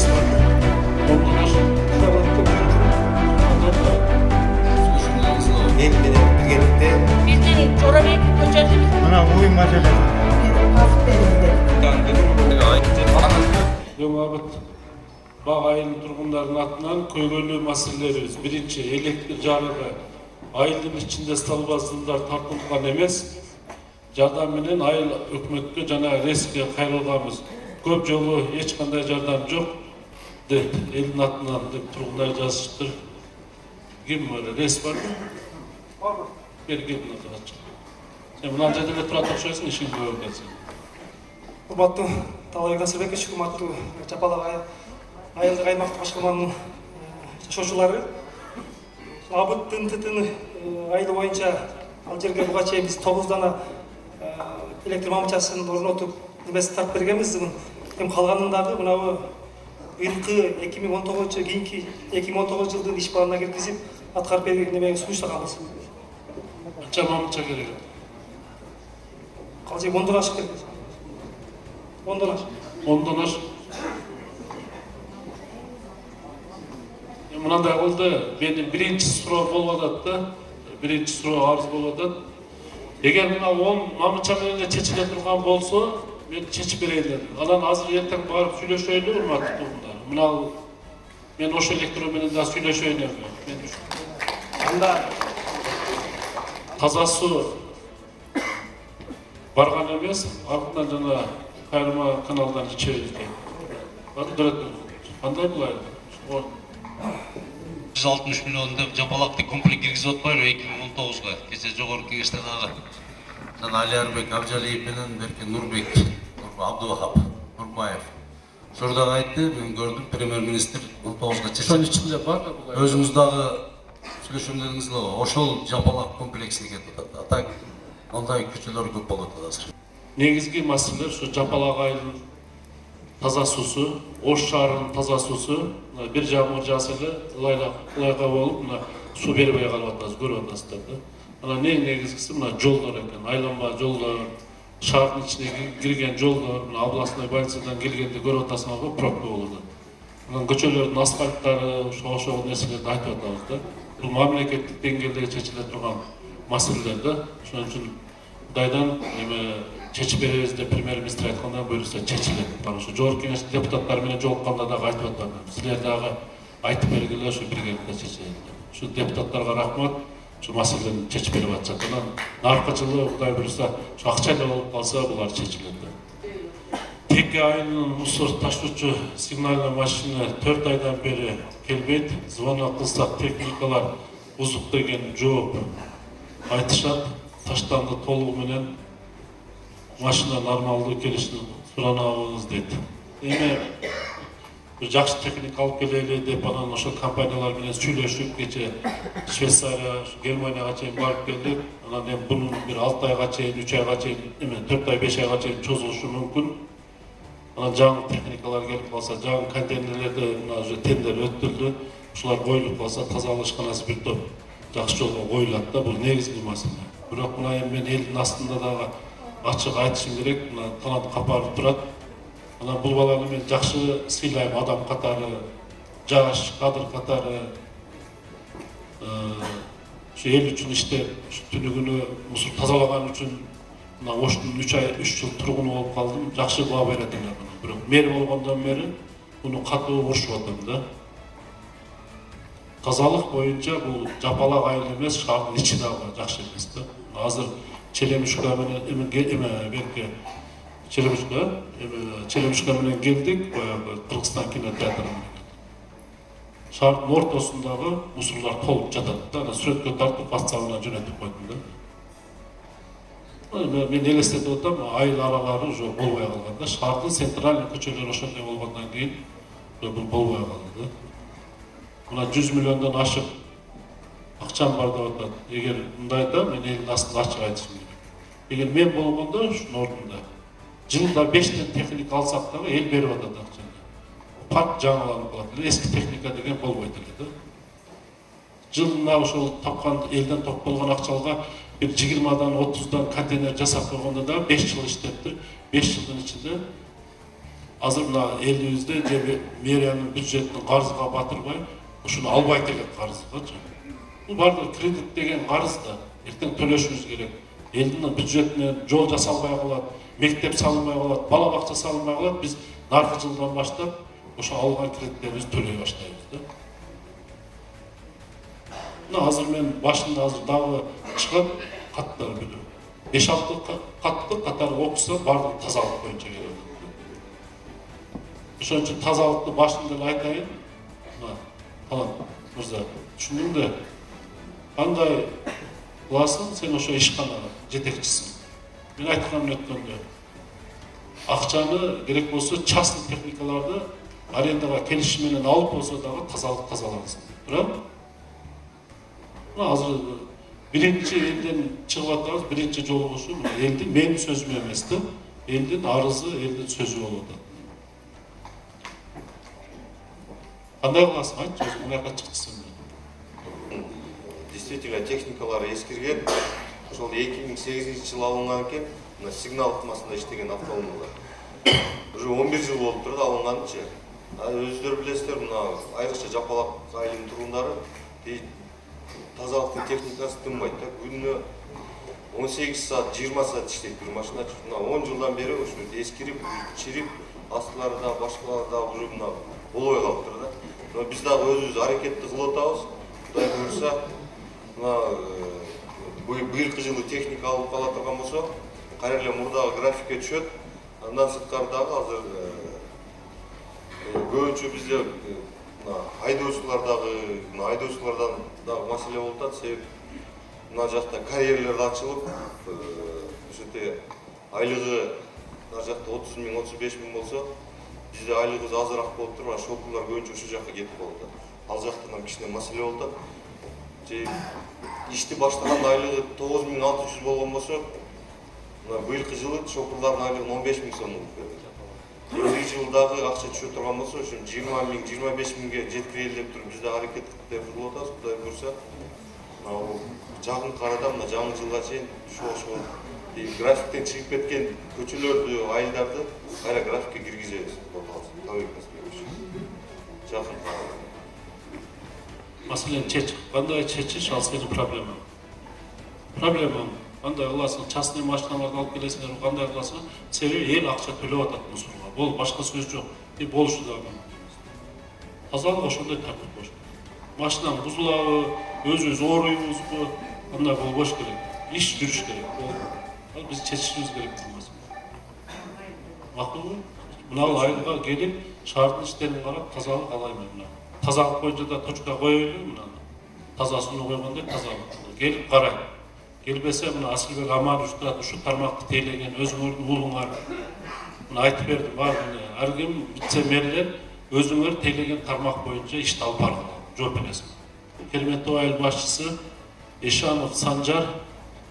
var. Ondalar. Men bilen birgelikte Bizden Jorabek köçerdimiz. Ana oyun maçacak. Yoğabıt bağ ayının turgunların atından köylülü masillerimiz. Birinci, elektrik jarığı ayılın içinde stalbazlılar tartılgan emez. Jardam menen ayıl ökmötkö jana reske kayrılganбыз. Köp jolu hiç kanday jardam jok деп elin atынан деп turgunlar жазышыптыр. Kim böyle res var mı? Bergen atacak. Sen bundan jadele turat okşoysun işin böyle gelsin. Урматтуу Талайбек Насырбекович, урматтуу Жапалак айылдык аймактык башкарманын жашоочулары. Абыттын тытын айылы боюнча ал жерге буга чейин биз 9 дана электр мамычасын орнотуп нерсени тартып бергенбиз. Эми калганын дагы мынабу быйылкы 2019 кийинки 2019 жылдын иш планына киргизип аткарып берген немеге сунуштаганбыз. Канча мамыча керек? Калжы 10 дана ашык керек. 10 дана. Ondan aş. Mınандай oldu, benim birinci suro bolvadatdı, birinci suro arz bolvadat. Eğer buna 10 mamıça menene çeçile turgan bolsa, men çeçip bereyim. Alan azır erten barıp süйлөшөйлү urmatlı turgunlar. Mına men oşo elektro menen da süйлөшөйүн. Men anda таза su bargan emес, ardından jana Kayırma kanaldan içeride. Bakın dönetim. Qanday bulaydı? 160 миллионда жапалакты комплект киргизип атпайбы 2019-га. Кече жогорку кеңеште дагы жана Алиярбек Абжалиев менен Беркен Нурбек, Абдувахап, Нурбаев. Шурдагы айтты, мен көрдүм премьер-министр 19-га чечет. Şunun içinde var da bulaydı. Өзүңүз дагы сүйлөшүүлөрүңүз ошол жапалак комплексине кетип атат. Атак ондай көчөлөр көп болот азыр. Негизги маселелер şu Жапалак айылын таза сусу, Ош шаарынын таза сусу, бир жамгыр жааса эле ылайга болуп, мына су бербей калып атабыз, көрүп атасыздар да. Анан эң негизгиси мына жолдор экен, айланма жолдор, шаардын ичине кирген жолдор, мына областной больницадан келгенде көрүп атасыңар го пробка болот. Анан көчөлөрдүн асфальттары, ошол нерселерди айтып атабыз да. Бул мамлекеттик деңгээлде чечиле турган маселелер да. Ошон үчүн Кудайдан чечип беребиз деп премьер-министр айтканда буюрса чечилет. Ошо жогорку кеңеш депутаттар менен жолукканда дагы айтып атат. Силер дагы айтып бергиле, ошо биргеликте чечелет. Ошо депутаттарга рахмат. Ошо маселени чечип берип атышат. Анан наркы жылы Кудай буюрса ошо акча эле болуп калса булар чечилет. Теке айылынын мусор ташуучу сигнальный машина 4 айдан бери келбейт. Звонок кылсак техникалар узук деген жооп айтышат. Таштанды толугу менен машина нормалдуу келишин суранабыз дейт. Эми бир жакшы техника алып келели деп анан ошол компаниялар менен сүйлөшүп кече Швейцария, Германияга чейин барып келдик. Анан эми бунун бир 6 айга чейин, 3 айга чейин, 4 ай, 5 айга чейин чозулушу мүмкүн. Анан жаңы техникалар келип калса, жаңы контейнерлерди мына уже тендер өттүрдү. Ушулар коюлуп калса, тазалык ишканасы бир топ жакшы жолго коюлат да, бул негизги маселе. Бирок мына эми мен элдин астында дагы ачык айтышым керек, мына канат капарып турат. Анан бул баланы мен жакшы сыйлайм, адам катары, жаш, кадыр катары. Ушу эл үчүн иштеп, түнү күнү мусор тазалаган үчүн мына Оштун 3 жыл тургуну болуп калдым. Жакшы баа берет эле. Бирок мэр болгондон бери муну катуу урушуп атам да. Тазалык боюнча бул Жапалак айылы эмес, шаардын ичи дагы жакшы эмес да. Азыр Челемушка менен берке Челемушка менен келдик, баягы Кыргызстан кинотеатрына. Шаардын ортосундагы мусорлар толуп жатат да. Сүрөткө тартып WhatsApp-ына жөнөтүп койдум да. Мен элестетип атам, айыл аралары уже болбой калган да. Шаардын центральный көчөлөрү ошондой болгондон кийин бул болбой калды да. Мына 100 миллиондон ашык акчам бар деп атат. Эгер мындайда мен элдин астында ачык айтышым керек. Эгер мен болгондо ушунун ордунда жылда 5 тен техника алсак дагы эл берип атат акчаны. Парк жаңыланып калат эле, эски техника деген болбойт эле да. Жылына ошол тапкан элден топ болгон акчалга bir 20'dan 30'dan kontener жасап койгондо да 5 жыл иштептир. 5 жылдын ичинде азыр мына элибизде же мэриянын бюджетин карызга батырбай ушуну албайт элек карызгачы. Бул баардыгы кредит деген карыз да. Эртең төлөшүбүз керек. Элдин бюджетине жол жасалбай калат, мектеп салынбай калат, бала бакча салынбай калат. Биз наркы жылдан баштап ошо алган кредиттерибизди төлөй баштайбыз да. Мына азыр мен башында азыр дагы чыгат каттар бүдүр. 5-6 катты катар окуса баардыгы тазалык боюнча келет. Ошон үчүн тазалыкты башында эле айтайын. Мына Талант мырза, түшүндүң да. Кандай кыласың, сен ошо ишканага жетекчисиң. Мен айтканым өткөндө. Акчаны керек болсо частный техникаларды арендага келишим менен алып болсо дагы тазалык тазалаңыз. Туурабы? Мына азыр биринчи элден чыгып атабыз, биринчи жолу ушу элдин менин сөзүм эмес да. Элдин арызы, элдин сөзү болуп атат. Кандай кыласың, айтчы, өзүң мынакка чыксың. Действительно, техникалары ескирген. Ошол 2008-жылы алынган экен, мына сигнал ыкмасында иштеген автоунаалар. Уже 11 жыл болуп турду алынганчы. Өздөрү билесиздер, мына айрыкча Жапалак айылынын тургундары тазалыктын техникасы тынбайт да. Күнүнө 18 саат, 20 саат иштейт бир машина. Мына 10 жылдан бери ушу эскирип, чирип, астылары да, башкалары да уже мына болбой калыптыр да. Биз дагы өзүбүз аракетти кылып атабыз. Кудай буйрса, быйылкы жылы техника алып кала турган болсо, кайра эле мурдагы графикке түшөт. Андан сырткары дагы азыр көбүнчө бизде айдоочулардан дагы маселе болуп атат. Себеп мына жакта карьерлер ачылып, ошоте айлыгы мына жакта 30 миң, 35 миң болсо, бизде айлыгыбыз азыраак болуп туруп, шоферлор көбүнчө ошол жакка кетип калат. Ал жактан кичине маселе болуп атат. Ишти баштаганда айлыгы 9600 болгон болсо, мына быйылкы жылы шоферлордун айлыгын 15 миң сом болуп берди. Бир жылдагы акча түшө турган болсо, ошо 20 миң, 25 миңге жеткирели деп туруп бизде аракет кылып атабыз. Кудай буйрса, жакынкы арада мына жаңы жылга чейин ошол графиктен чыгып кеткен көчөлөрдү, айылдарды кайра графикке киргизебиз. Жакынкы арада. Маселени чечип, кандай чечиш ал сенин проблемаң. Проблемаң кандай кыласың, частный машиналарды алып келесиңер, кандай кыласың? Себеби эл акча төлөп атат мусорго. Бул башка сөз жок. Болушу да мүмкүн. Тазалык ошондой тартип болуш керек. Машинаң бузулабы, өзүбүз ооруйбузбу, кандай болбош керек. Иш жүрүш керек. Ал биз чечишибиз керек бул маселени. Макулбу? Мына айылга келип, шаардын иштерин карап, тазалык алайын мына. Тазалык боюнча да точка коелу, мына. Тазасын койгондой тазалык. Келип карайын. Келбесе мына Асылбек Аманович турат, ушу тармакты тейлеген өзүңөрдүн уулуңар. Мына айтып бердим, бар мына ар ким вице-мэрлер өзүңөр тейлеген тармак боюнча ишти алып баргыла. Жооп бересиң. Керметтүү айыл башчысы Эшанов Санжар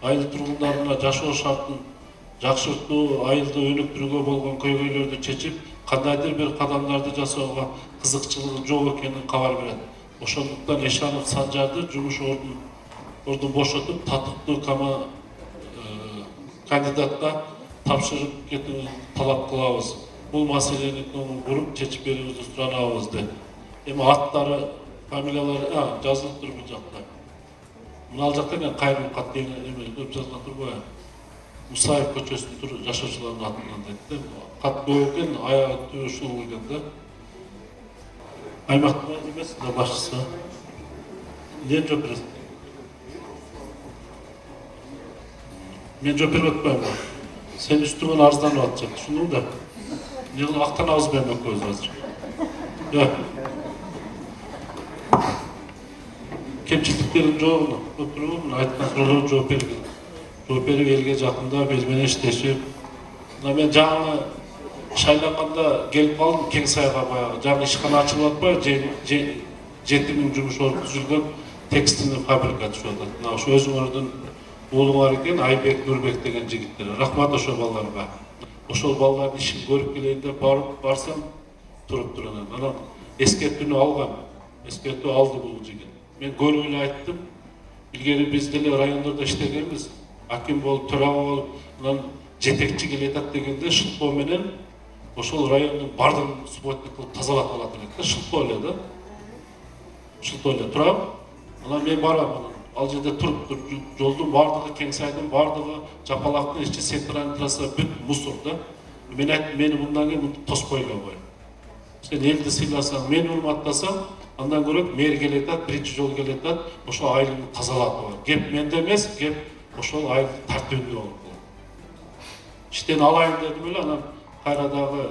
айыл тургундарына жашоо шартын жакшыртуу, айылды өнүктүрүүгө болгон көйгөйлөрдү чечип, кандайдыр бир кадамдарды жасоого кызыкчылыгы жок экенин кабар берет. Ошондуктан Эшанов Санжарды жумуш ордун бошотуп, татыктуу кандидатка тапшырып кетүүнү талап кылабыз. Бул маселени көңүл чечип берүүбүздү суранабыз деп. Эми аттары, фамилиялары жазылып тур бул жакта. Мына ал жакта мен кайрым кат эме көп жазылган турбайбы? Мусаев көчөсүнүн жашоочулардын атынан дейт. Кат көп экен, аягы түбү ушул экен да. Аймактын эмеси да башчысы. Эмне жооп бересиң? Мен жооп берип атпайм. Сен үстүңөн арызданып атчы, түшүндүң да? Эмне кылып актанабыз мен экөөбүз азыр? Кемчилдиктерин жогуну, өтүрүп, айткан суроолорго жооп берген. Жооп берип, элге жакындап, эл менен иштешип. Мына мен жаңы шайланганда келип калдым Кең Сайга баягы. Жаңы ишкана ачылып атпайбы? 7 миң жумуш орун түзүлгөн текстильный фабрика түшүп атат. Мына ошо өзүңөрдүн уулуңар экен, Айбек, Нурбек деген жигиттер. Рахмат ошо балдарга. Ошол балдардын ишин көрүп келейин деп барсам, туруптур анан. Анан эскертүүнү алган. Эскертүү алды бул жигит. Мен көрүп эле айттым. Илгери биз деле райондордо иштегенбиз. Аким болуп, төрага болуп, анан жетекчи келетат дегенде шылкоо менен ошол райондун бардыгын субботник кылып тазалап алат элек да, шылтоо эле да. Шылтоо эле турам. Анан мен барам, ал жерде туруп жолдун бардыгы, кең сайдын бардыгы, жапалактын ичи сектрантрасы бүт мусор да. Мен айттым, мени мындан кийин тоспой эле кой. Сен элди сыйласаң, мени урматтасаң, андан көрөк мэр келет атат, биринчи жолу келет атат, ошо айылды тазалап койгон. Кеп менде эмес, кеп ошол айылдын тартибинде болуп. Иштен алайын дедим эле, анан кайра дагы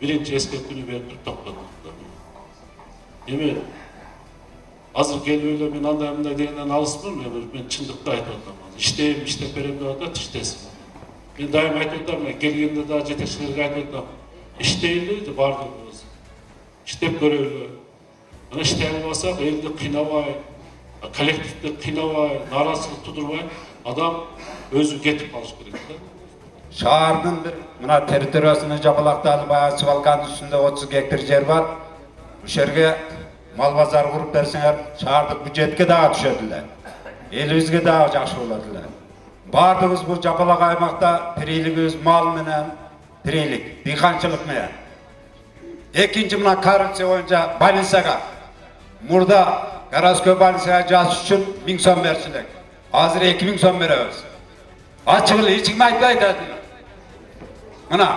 биринчи эскертүүнү берип туруп токтотуп. Эми азыр келип эле мен андай мындай дегенден алыспын, мен чындыкты айтып атам. Иштейм, иштеп берем деп атат, иштесин. Мен дайым айтып атам, келгенде дагы жетекчилерге айтып атам. Иштейли бардыгыбыз. Иштеп көрөлү. Ана иштей албасак, элди кыйнабай, коллективди кыйнабай, нааразычылык тудурбай, адам өзү кетип калыш керек да. Шаардын бир мына территориясына жапалакталып баягы свалканын үстүндө 30 гектар жер бар. Ушул жерге мал базар куруп берсеңер, шаардык бюджетке дагы түшөт эле. Элибизге дагы жакшы болот эле. Бардыгыбыз бул жапалак аймакта тирилигибиз мал менен, тирилик, дыйканчылык менен. Экинчи мына коррупция боюнча больницага мурда городской больницага жаз үчүн 1000 сом берчилек. Азыр 2000 сом беребиз. Ачык эле эч ким айтпайт. Мына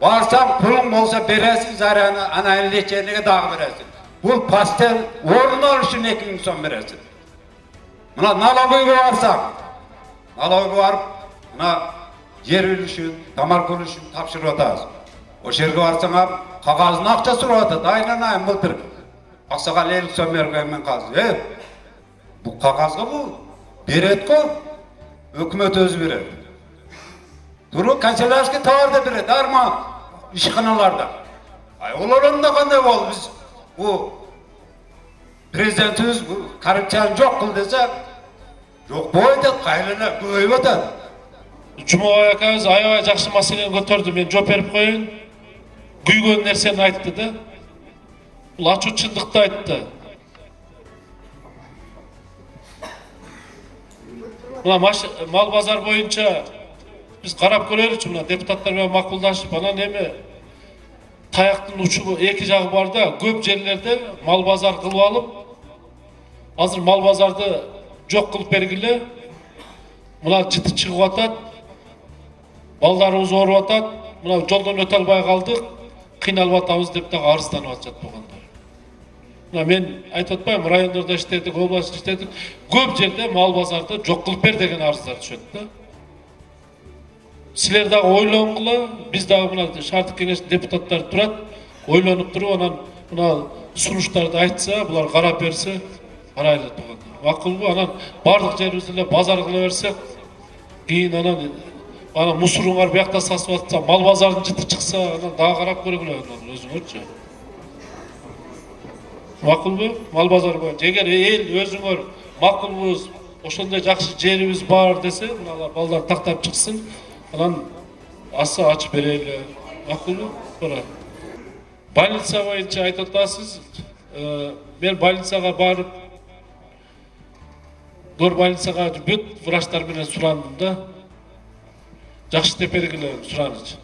барсаң пулуң болсо бересиң, заряны анан лечениеге дагы бересиң. Бул пастел орун алыш үчүн 2000 сом бересиң. Мына налогойго барсаң, налогойго барып, мына жер үлүшүн, тамак үлүшүн тапшырып атабыз. Ошол жерге барсаң, кагаздын акчасы сурап атат, айнан былтыр. Аксагал 50 сом берген мен казды. Бул кагазга бул берет го. Өкмөт өзү берет. Туру канцелярский товарда берет, арма ишканаларда. Олордон да кандай болду биз? Бу президентибиз коррупцияны жок кыл десе, жок бой деп кайрылып көбөйүп атат. Жумабай акабыз аябай жакшы маселени көтөрдү, мен жооп берип коеюн. Күйгөн нерсени айтты да. Бул ачуу чындыкты айтты. Мына мал базар боюнча биз карап көрөлүчү, мына депутаттар менен макулдашып, анан эми таяктын учу эки жагы бар да, көп жерлерде мал базар кылып алып, азыр мал базарды жок кылып бергиле. Мына жыты чыгып атат, балдарыбыз ооруп атат, мына жолдон өтө албай калдык, кыйналып атабыз деп дагы арызданып атышат болгондар. Мына мен айтып атпайм, райондордо иштедик, областта иштедик, көп жерде мал базарды жок кылып бер деген арыздар түшөт да. Силер дагы ойлонгула, биз дагы мына шаардык кеңештин депутаттары турат, ойлонуп туруп, анан мына сунуштарды айтса, булар карап берсе, карайлы болгон. Макулбу? Анан бардык жерибизде эле базар кыла берсек, кийин анан мусоруңар биякта сасып атса, мал базардын жыты чыкса, анан дагы карап көргүлө өзүңөрчү. Макулбу? Мал базар боюнча эгер эл өзүңөр макулбуз, ошондой жакшы жерибиз бар десе, мына балдар тактап чыксын, анан аса ачып берели. Макулбу? Туура. Больница боюнча айтып атасыз. Мен больницага барып, Дор больницага бүт врачтар менен сурандым да. Жакшы деп бергиле сураныч.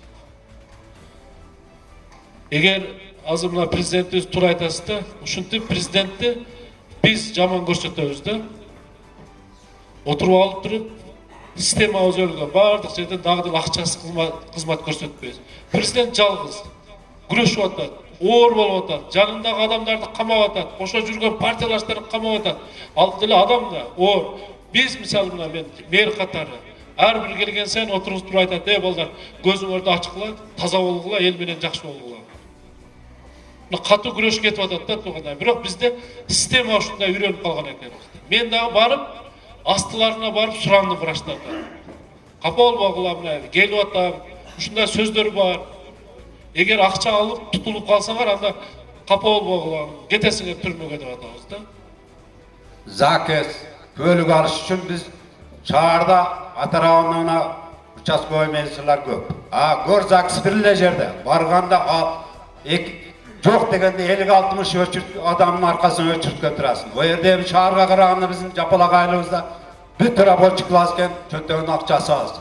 Эгер азыр мына президентибиз туура айтасыз да, ушинтип президентти биз жаман көрсөтөбүз да. Отуруп алып туруп, система өзгөргөн, бардык жерден дагы деле акчасыз кызмат көрсөтпөйбүз. Президент жалгыз күрөшүп атат, оор болуп атат, жанындагы адамдарды камап атат, ошо жүргөн партиялаштарын камап атат. Ал деле адам да оор. Биз мисалы мына мен мэр катары ар бир келген сайын отургузуп айтат, балдар, көзүңөрдү ачкыла, таза болгула, эл менен жакшы болгула. Мына катуу күрөш кетип атат да туугандай. Бирок бизде система ушундай үйрөнүп калган экен. Мен дагы барып, астыларына барып сурандым врачтардан. Капа болбогула, мына келип атам, ушундай сөздөр бар. Эгер акча алып тутулуп калсаңар, анда капа болбогула, кетесиңер түрмөгө деп атабыз да. Закес көлүк алыш үчүн биз шаарда атарабына участковый милициялар көп. Гөр закс бир эле жерде барганда жок дегенде 50-60 адамдын аркасына өчүрткө турасың. О жерде шаарга караганда биздин жапалак айылыбызда бүт рабочий класс экен, чөтөгөн акчасы аз.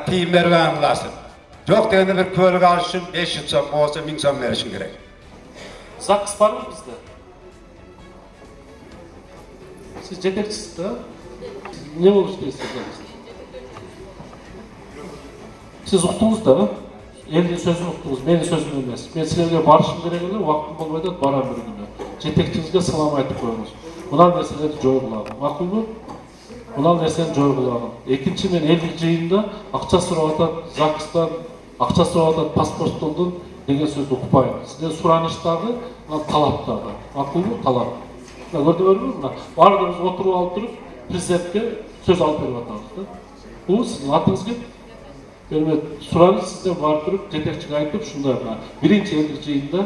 Тыйын бербеген кыласың. Жоқ дегенде bir kölük alış üçün 500 сом болса 1000 сом беришin керек. ЗАГС бар ма бізде? Сіз жетекчісіз да? Не болып істейсіз ЗАГСта? Сіз ұқтыңыз да? Елдің сөзін ұқтыңыз, менің сөзім емес. Мен сіздерге барышым керек еле, уақытым болмайды, барам бір күні. Жетекчіңізге салам айтып қойыңыз. Мынау нәрселерді жойғылағын. Мақұл бу? Мынау нәрсені жойғылағын. Екінші, мен елдік жиында ақша сұрап атат, ЗАГСтан ақша сұрап атат, паспорттолдun деген сөзді ұқпайын. Сіздер сұраныштағы, талаптағы. Мақұл бу? Талап. Көрді көрмей ме? Бардыңыз отырып алып тұрып, президентке сөз алып беріп атамыз. Бұл сіздің атыңыз кеп. Сұраныс сізден барып тұрып, жетекчіге айтып, шундай бірінші елдік жиында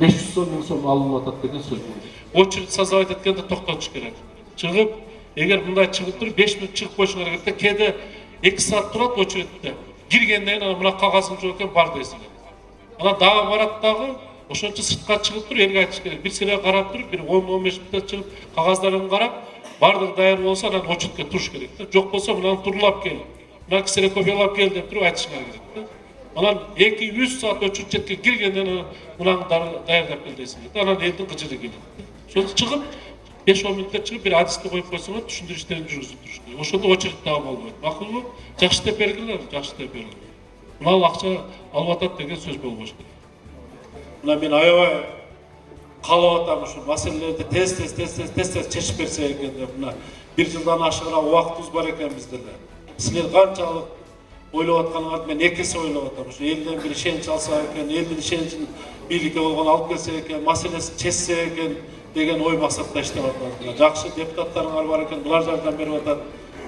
500 сом, 1000 сом алынып атат деген сөз болды. Очередь созывать еткенде тоқтатыш керек. Шығып, егер мындай шығып тұрып, 5 минут шығып қойшыңар керек, кейде 2 саат тұрады очередьте. Киргенден мына қағазың жоқ екен бар дейсің. Ана дағы бараттағы, ошончо сыртқа шығып тұр, елге айтыш керек. Bir сире қарап тұрып, bir 10-15 минутта шығып, қағаздарын қарап, бардық дайыр болса, анан очередьке тұрыш керек. Жоқ болса, мынаны турулап кел. Мына кісілер көпелап кел деп тұрып айтышыңар керек. Анан 200 саат очередьке киргенден мынаны дайырдап кел дейсің. Анан елдің қыжыры келеді. Соны шығып, 5-10 минутта шығып, bir адисті қойып қойсаңар, түшіндіріштерін жүргізіп тұрыш керек. Ошондо очередь тағы болмайды. Мақұл бу? Жакшы деп бергилер, жакшы деп бергилер. Мына ақша алып атат деген сөз болбош керек. Мына мен аябай қалап атам ушу маселелерди тез чечип берсе экен деп. Мына 1 жылдан ашыгыраак убактыбыз бар экен бизде да. Силер канчалык ойлоп атканыңарды мен 2 есе ойлоп атам. Ушу элден бир ишенич алса экен, элдин ишеничин бийликке болгон алып келсе экен, маселесин чечсе экен деген ой максатта иштеп атат. Жакшы депутаттарыңар бар экен, булар жардам берип атат.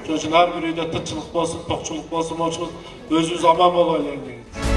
Ошон үчүн ар бир үйдө тынччылык болсун, токчулук болсун, өзүбүз аман бололу эле.